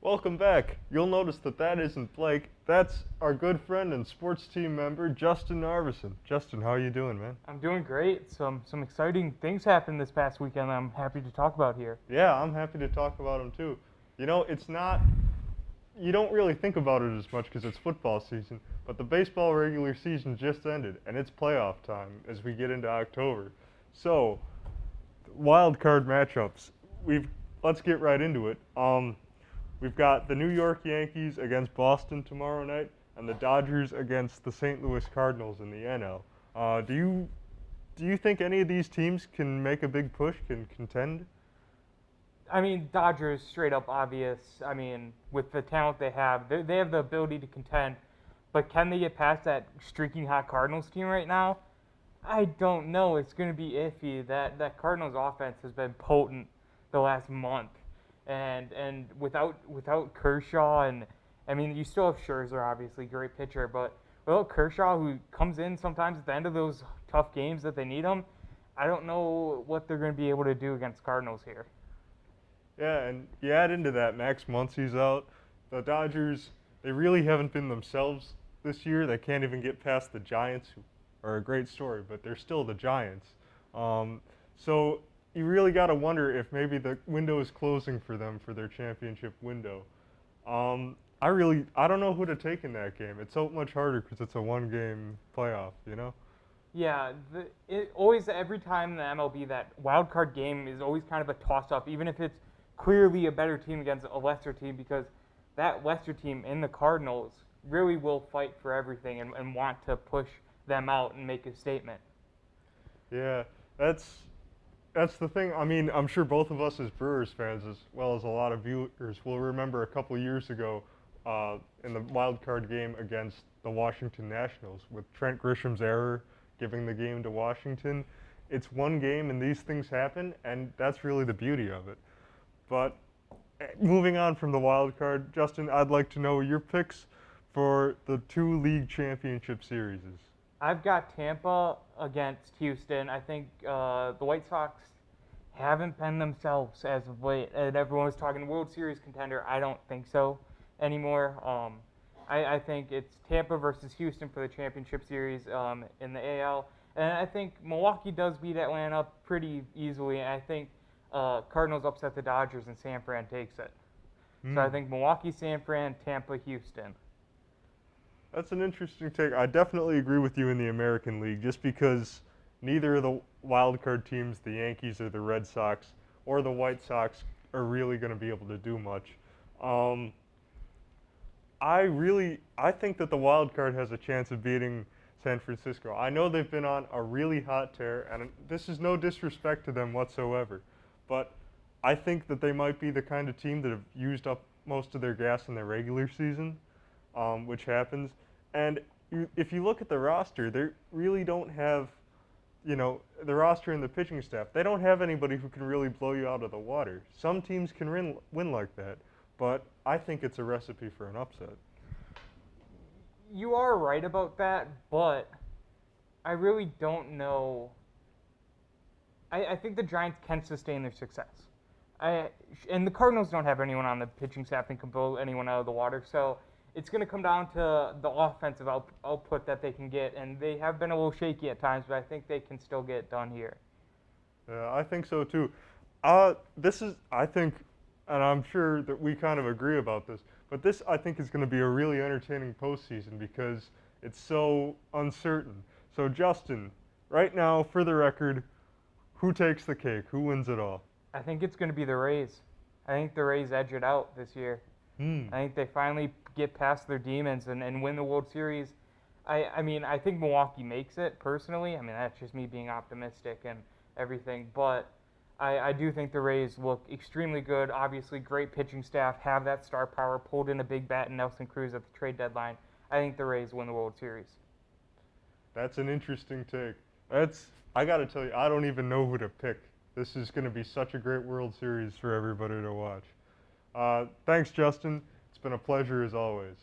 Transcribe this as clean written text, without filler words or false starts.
Welcome back. You'll notice that isn't Blake. That's our good friend and sports team member, Justin Narveson. Justin, how are you doing, man? I'm doing great. Some exciting things happened this past weekend that I'm happy to talk about here. Yeah, I'm happy to talk about them too. You don't really think about it as much because it's football season, but the baseball regular season just ended, and it's playoff time as we get into October. So, wild card matchups. Let's get right into it. We've got the New York Yankees against Boston tomorrow night, and the Dodgers against the St. Louis Cardinals in the NL. Do you think any of these teams can make a big push, can contend? I mean, Dodgers straight up obvious. I mean, with the talent they have the ability to contend. But can they get past that streaking hot Cardinals team right now? I don't know. It's going to be iffy. That Cardinals offense has been potent the last month, and without Kershaw, and I mean, you still have Scherzer, obviously great pitcher, but without Kershaw, who comes in sometimes at the end of those tough games that they need him, I don't know what they're going to be able to do against Cardinals here. Yeah, and you add into that Max Muncy's out. The Dodgers, they really haven't been themselves this year. They can't even get past the Giants, who are a great story, but they're still the Giants. So you really got to wonder if maybe the window is closing for them for their championship window. I don't know who to take in that game. It's so much harder because it's a one-game playoff, you know? Yeah, it always every time in the MLB that wild card game is always kind of a toss-up, even if it's clearly a better team against a lesser team, because that lesser team in the Cardinals really will fight for everything and want to push them out and make a statement. Yeah, that's the thing. I mean, I'm sure both of us as Brewers fans, as well as a lot of viewers, will remember a couple years ago in the wild card game against the Washington Nationals with Trent Grisham's error giving the game to Washington. It's one game and these things happen, and that's really the beauty of it. But moving on from the wild card, Justin, I'd like to know your picks for the two league championship series. I've got Tampa against Houston. I think the White Sox haven't been themselves as of late, and everyone was talking World Series contender. I don't think so anymore. I think it's Tampa versus Houston for the championship series in the AL, and I think Milwaukee does beat Atlanta pretty easily. And I think Cardinals upset the Dodgers and San Fran takes it. So I think Milwaukee, San Fran, Tampa, Houston. That's an interesting take. I definitely agree with you in the American League, just because neither of the wild card teams, the Yankees or the Red Sox or the White Sox, are really going to be able to do much. I think that the wild card has a chance of beating San Francisco. I know they've been on a really hot tear, and this is no disrespect to them whatsoever, but I think that they might be the kind of team that have used up most of their gas in their regular season, which happens. And if you look at the roster, they really don't have, the roster and the pitching staff, they don't have anybody who can really blow you out of the water. Some teams can win like that, but I think it's a recipe for an upset. You are right about that, but I really don't know. I think the Giants can sustain their success. And the Cardinals don't have anyone on the pitching staff that can blow anyone out of the water, so it's going to come down to the offensive output that they can get, and they have been a little shaky at times, but I think they can still get it done here. Yeah, I think so too. I think, and I'm sure that we kind of agree about this, but this I think is going to be a really entertaining postseason because it's so uncertain. So Justin, right now, for the record, who takes the cake? Who wins it all? I think it's going to be the Rays. I think the Rays edge it out this year. I think they finally get past their demons and win the World Series. I mean, I think Milwaukee makes it, personally. I mean, that's just me being optimistic and everything. But I do think the Rays look extremely good. Obviously, great pitching staff, have that star power, pulled in a big bat in Nelson Cruz at the trade deadline. I think the Rays win the World Series. That's an interesting take. I got to tell you, I don't even know who to pick. This is going to be such a great World Series for everybody to watch. Thanks, Justin. It's been a pleasure as always.